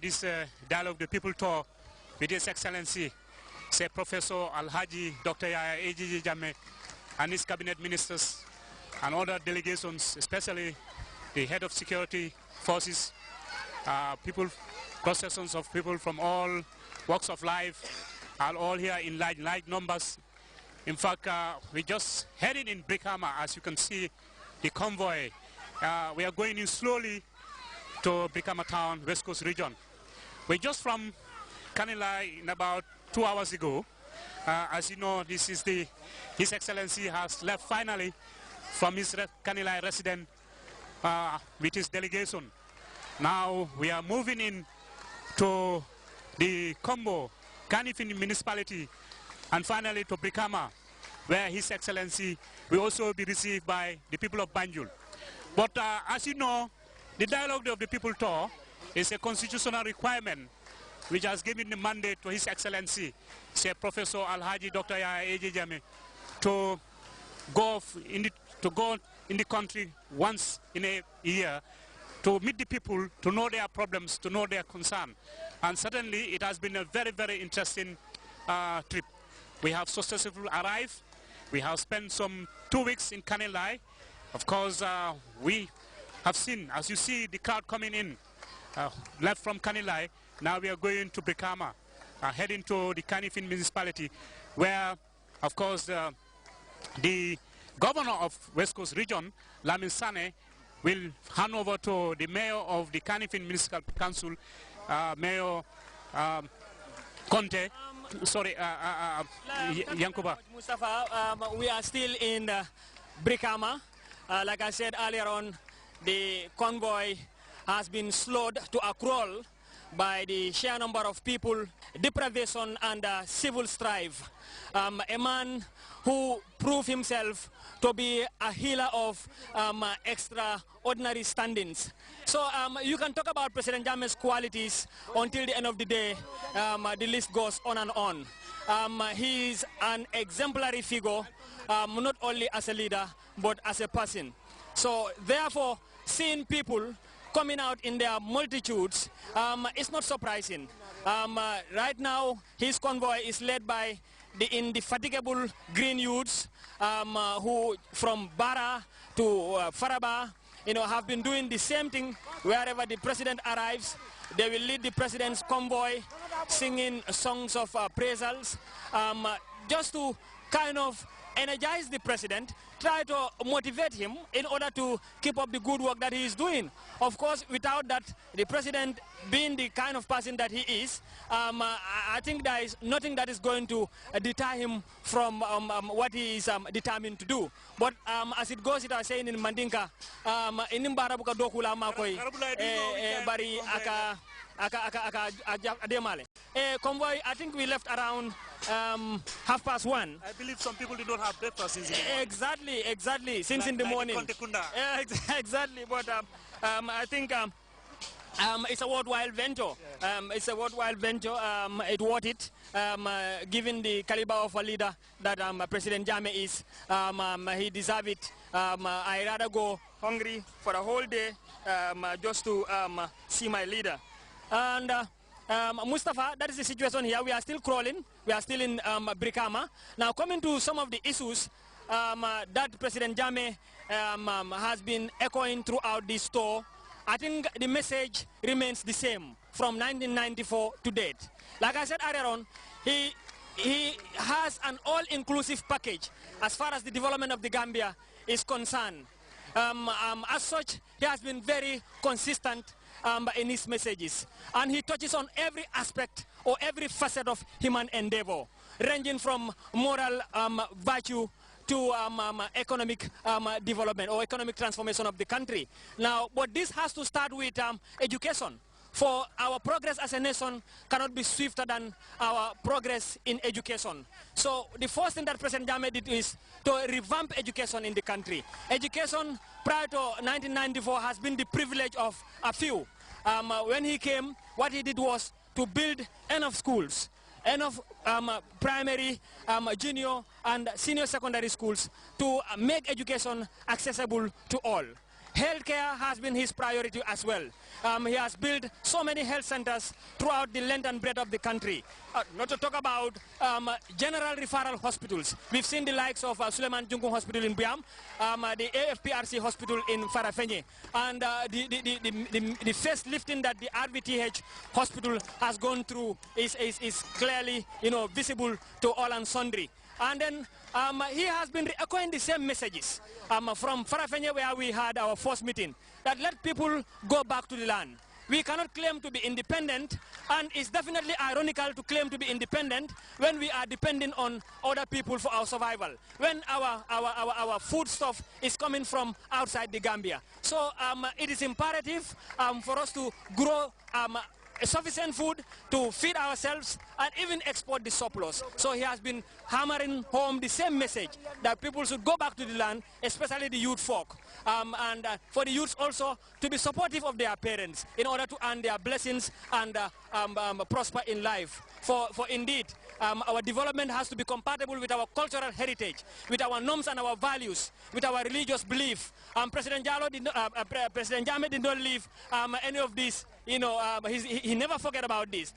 this Dialogue the People tour with His Excellency, say Professor Alhaji Dr. Yaya AJJ Jammeh and his cabinet ministers and other delegations, especially the head of security forces, people, processions of people from all walks of life are all here in large numbers. In fact, we're just heading in Brikama, as you can see, the convoy. We are going in slowly to Brikama town, West Coast region. We're just from Kanilai in about 2 hours ago. As you know, this is His Excellency has left finally from his Kanilai residence with his delegation. Now we are moving in to the Combo, Kanifing municipality, and finally to Brikama, where His Excellency will also be received by the people of Banjul. But as you know, the Dialogue of the People tour is a constitutional requirement which has given the mandate to His Excellency, say Professor Alhaji Dr. Yaya AJJ Jammeh, to go in the country once in a year to meet the people, to know their problems, to know their concern. And certainly it has been a very, very interesting trip. We have successfully arrived. We have spent some 2 weeks in Kanilai. Of course, we have seen, as you see, the crowd coming in, left from Kanilai. Now we are going to Brikama, heading to the Kanifing municipality, where, of course, the governor of West Coast region, Lamin Sane, will hand over to the mayor of the Kanifing Municipal Council, Mayor Conte. Sorry, Yankuba. Mustafa, we are still in Brikama. Like I said earlier on, the convoy has been slowed to a crawl by the sheer number of people, deprivation and civil strife. A man who proved himself to be a healer of extraordinary standings. So you can talk about President Jammeh's qualities until the end of the day. The list goes on and on. He is an exemplary figure, not only as a leader, but as a person. So therefore, seeing people coming out in their multitudes, it's not surprising. Right now, his convoy is led by the indefatigable green youths who from Bara to Faraba, have been doing the same thing wherever the president arrives. They will lead the president's convoy, singing songs of praisals, just to kind of energize the president, try to motivate him in order to keep up the good work that he is doing. Of course, without that, the president being the kind of person that he is, I think there is nothing that is going to deter him from what he is determined to do. But as it goes, it was saying in Mandinka, inimbara buka dokula makoi bari aka ademale. Convoy, I think we left around 1:30. I believe some people did not have breakfast since Exactly, since in the morning. Exactly, but I think it's a worthwhile venture. It's a worthwhile venture. It's worth it, given the caliber of a leader that President Jammeh is. He deserves it. I rather go hungry for a whole day just to see my leader. And Mustafa, that is the situation here. We are still crawling. We are still in Brikama. Now, coming to some of the issues that President Jammeh has been echoing throughout this tour, I think the message remains the same from 1994 to date. Like I said earlier on, he has an all-inclusive package as far as the development of the Gambia is concerned. As such, he has been very consistent in his messages, and he touches on every aspect or every facet of human endeavor, ranging from moral virtue to economic development or economic transformation of the country. Now, but this has to start with education. For our progress as a nation cannot be swifter than our progress in education. So the first thing that President Jammeh did is to revamp education in the country. Education prior to 1994 has been the privilege of a few. When he came, what he did was to build enough schools, enough primary, junior and senior secondary schools to make education accessible to all. Healthcare has been his priority as well. He has built so many health centers throughout the length and breadth of the country. Not to talk about general referral hospitals. We've seen the likes of Suleiman Junkung Hospital in Biam, the AFPRC Hospital in Farafenye, and the first lifting that the RVTH Hospital has gone through is clearly, visible to all and sundry. And then he has been echoing the same messages from Farafenye, where we had our first meeting, that let people go back to the land. We cannot claim to be independent, and it's definitely ironical to claim to be independent when we are depending on other people for our survival, when our food stuff is coming from outside the Gambia. So it is imperative for us to grow sufficient food to feed ourselves and even export the surplus. So he has been hammering home the same message that people should go back to the land, especially the youth folk, and for the youths also to be supportive of their parents in order to earn their blessings and prosper in life. For indeed, our development has to be compatible with our cultural heritage, with our norms and our values, with our religious belief. President Jammeh did not leave any of these. He never forget about this.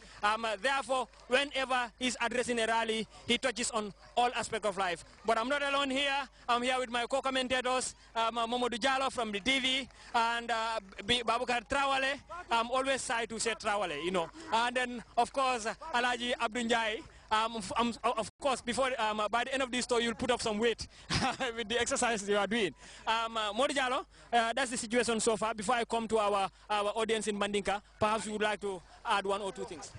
Therefore, whenever he's addressing a rally, he touches on all aspects of life. But I'm not alone here. I'm here with my co-commentators, Mamadou Jallow from the TV, and Babukar Trawale. I'm always shy to say Trawale, And then, of course, Alaji Abdunjai. Of course, before by the end of this tour, you'll put up some weight with the exercises you are doing. Modi Jallow, that's the situation so far. Before I come to our audience in Mandinka, perhaps you would like to add one or two things.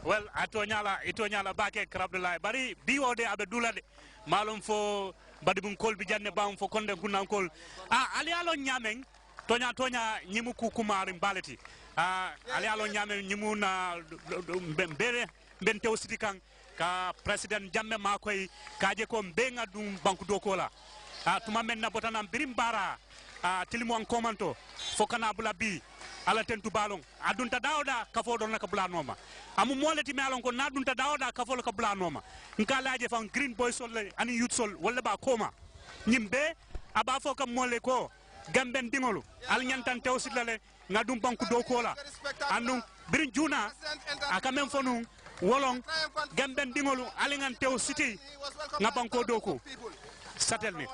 Well, itonyala bake krabdulai bari biwo de abedula de malum fo badibun kol bijanne bam fo konde gunan kol ali alo nyameng tonya nyimu kukumari mbaleti ali alo nyameng nyimu na mbere mbente ositi kan ka president Jammeh makoy kaje ko mbenga dum banku dokola tuma men na botana birim bara tilimo an komanto fo kana bula bi ala tentu balong adunta dawda kafo don naka bula noma amu moleti me alon ko na dunta dawda kafo ka bula noma nka laaje fan green boy sol ani youth sol wala ba koma nyimbe aba fo kam mole ko gamben dingolu al nyantan tewsitlale ngadum banku dokola anu birin juna aka men fonu wolong gamben dingolu alingan tew city ngabanko doko satel ni